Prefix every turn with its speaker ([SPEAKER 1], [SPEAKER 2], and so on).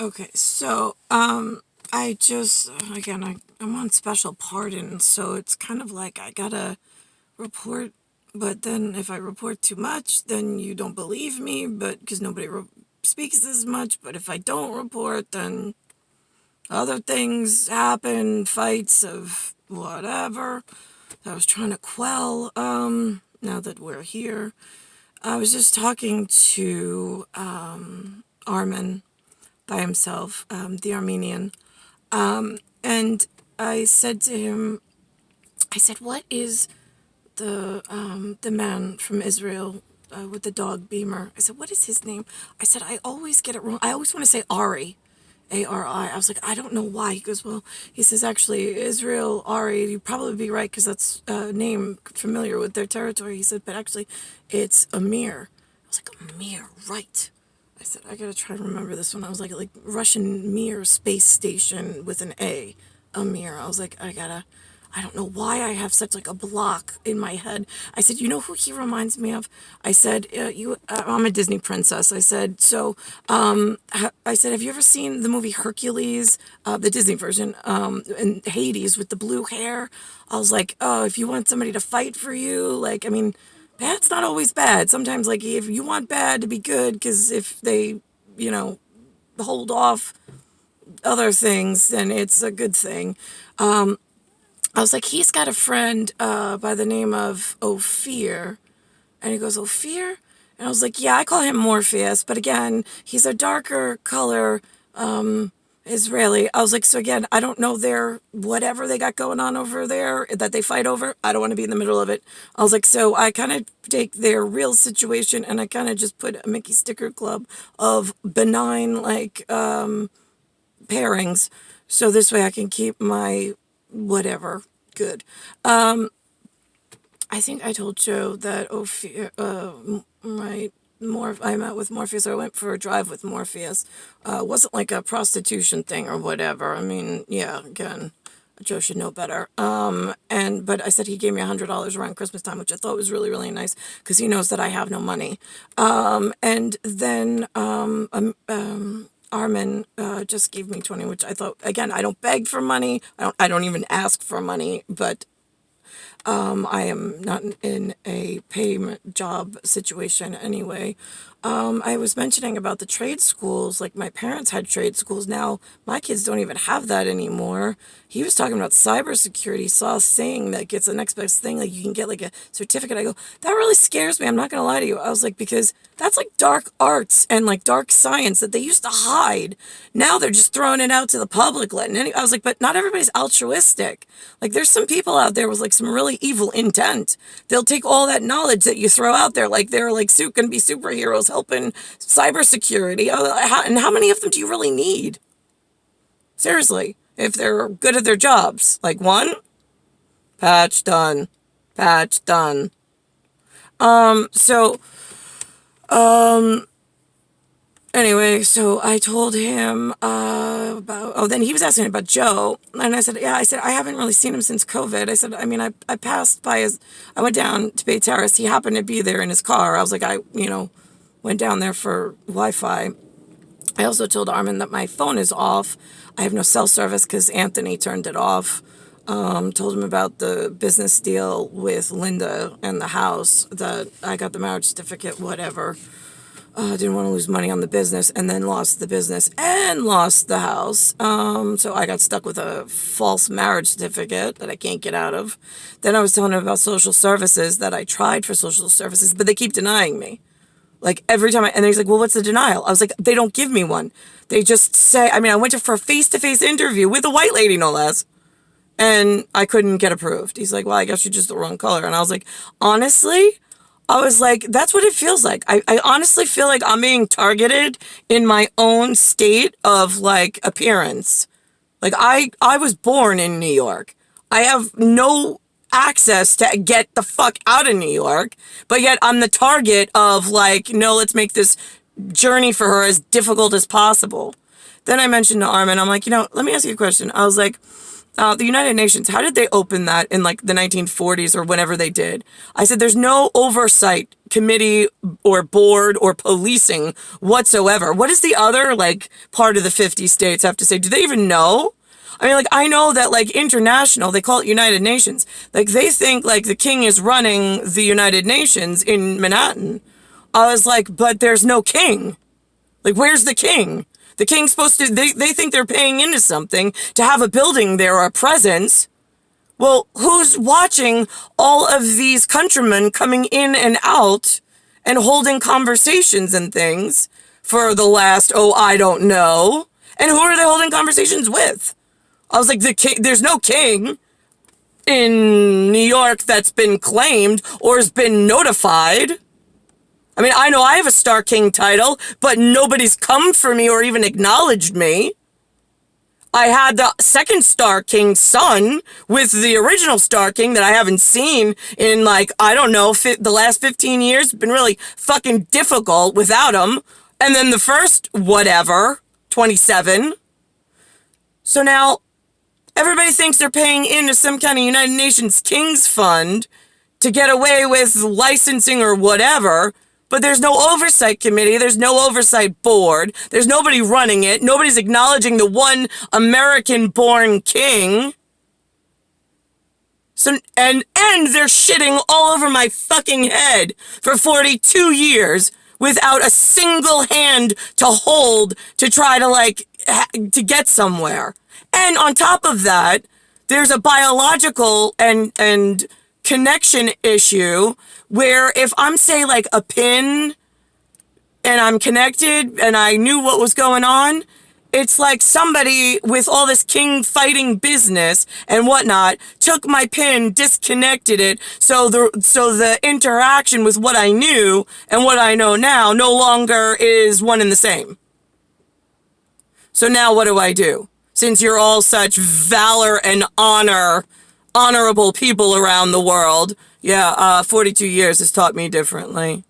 [SPEAKER 1] Okay, so I just again I'm on special pardon, so it's kind of like I gotta report, but then if I report too much, then you don't believe me, but because nobody speaks as much. But if I don't report, then other things happen, fights of whatever that I was trying to quell. Now that we're here, I was just talking to Armin by himself, the Armenian. And I said to him, I said, "What is the man from Israel with the dog Beamer?" I said, "What is his name?" I said, "I always get it wrong. I always want to say Ari, Ari." I was like, "I don't know why." He goes, "Well," he says, "actually, Israel Ari. You'd probably be right because that's a name familiar with their territory." He said, "But actually, it's Amir." I was like, "Amir, right?" I said, "I gotta try to remember this one." I was like Russian Mir space station with an A, Amir. I was like, I don't know why I have such like a block in my head. I said, "You know who he reminds me of?" I said, I'm a Disney princess." I said, "So, I said, have you ever seen the movie Hercules, the Disney version, in Hades with the blue hair?" I was like, "Oh, if you want somebody to fight for you, like, I mean, bad's not always bad. Sometimes, like, if you want bad to be good, because if they, you know, hold off other things, then it's a good thing." I was like, "He's got a friend by the name of Ophir." And he goes, "Ophir?" And I was like, "Yeah, I call him Morpheus. But again, he's a darker color Israeli." I was like, "So again, I don't know their whatever they got going on over there that they fight over. I don't want to be in the middle of it." I was like, "So I kind of take their real situation and I kind of just put a Mickey Sticker Club of benign, like, pairings. So this way I can keep my whatever good." I think I told Joe that I met with Morpheus, or I went for a drive with Morpheus. Wasn't like a prostitution thing or whatever. I mean, yeah, again, Joe should know better. But I said he gave me $100 around Christmas time, which I thought was really, really nice because he knows that I have no money. And then Armin just gave me 20, which I thought, again, I don't beg for money. I don't even ask for money, but I am not in a payment job situation anyway. I was mentioning about the trade schools. Like, my parents had trade schools. Now my kids don't even have that anymore. He was talking about cybersecurity. Saw a saying that gets the next best thing. Like, you can get like a certificate. I go, that really scares me. I'm not gonna lie to you. I was like, because that's like dark arts and like dark science that they used to hide. Now they're just throwing it out to the public, letting I was like, but not everybody's altruistic. Like, there's some people out there with like some really evil intent. They'll take all that knowledge that you throw out there, like they're like gonna be superheroes helping cybersecurity. And how many of them do you really need? Seriously, if they're good at their jobs, like one, patch done, patch done. So anyway, so I told him about, oh, then he was asking about Joe. And I said, yeah, I said, I haven't really seen him since COVID. I said, I mean, I passed by I went down to Bay Terrace. He happened to be there in his car. I was like, went down there for Wi-Fi. I also told Armin that my phone is off. I have no cell service because Anthony turned it off. Told him about the business deal with Linda and the house, that I got the marriage certificate, whatever. Didn't want to lose money on the business, and then lost the business and lost the house. So I got stuck with a false marriage certificate that I can't get out of. Then I was telling him about social services, that I tried for social services, but they keep denying me. Like, every time and he's like, "Well, what's the denial?" I was like, "They don't give me one. They just say," I mean, I went for a face-to-face interview with a white lady, no less, and I couldn't get approved. He's like, "Well, I guess you're just the wrong color." And I was like, honestly, I was like, that's what it feels like. I honestly feel like I'm being targeted in my own state of, like, appearance. Like, I was born in New York. I have no access to get the fuck out of New York, but yet I'm the target of, like, no, let's make this journey for her as difficult as possible. Then I mentioned to Armin, I'm like, let me ask you a question. I was like,
[SPEAKER 2] The United Nations, how did they open that in like the 1940s or whenever they did? I said, there's no oversight committee or board or policing whatsoever. What does the other like part of the 50 states have to say? Do they even know? I mean, like, I know that like international, they call it United Nations. Like they think like the king is running the United Nations in Manhattan. I was like, but there's no king. Like, where's the king? The king's supposed to, they think they're paying into something to have a building there or a presence. Well, who's watching all of these countrymen coming in and out and holding conversations and things for the last, I don't know. And who are they holding conversations with? I was like, the king, there's no king in New York that's been claimed or has been notified. I mean, I know I have a Star King title, but nobody's come for me or even acknowledged me. I had the second Star King son with the original Star King that I haven't seen in like, I don't know, the last 15 years. It's been really fucking difficult without him. And then the first, whatever, 27. So now everybody thinks they're paying into some kind of United Nations Kings Fund to get away with licensing or whatever. But there's no oversight committee, there's no oversight board, there's nobody running it, nobody's acknowledging the one American-born king. So, and they're shitting all over my fucking head for 42 years without a single hand to hold to try to, like, to get somewhere. And on top of that, there's a biological and connection issue where if I'm, say, like a pin and I'm connected and I knew what was going on, it's like somebody with all this king fighting business and whatnot took my pin, disconnected it, so the interaction with what I knew and what I know now no longer is one and the same. So now what do I do? Since you're all such valor and honorable people around the world, 42 years has taught me differently.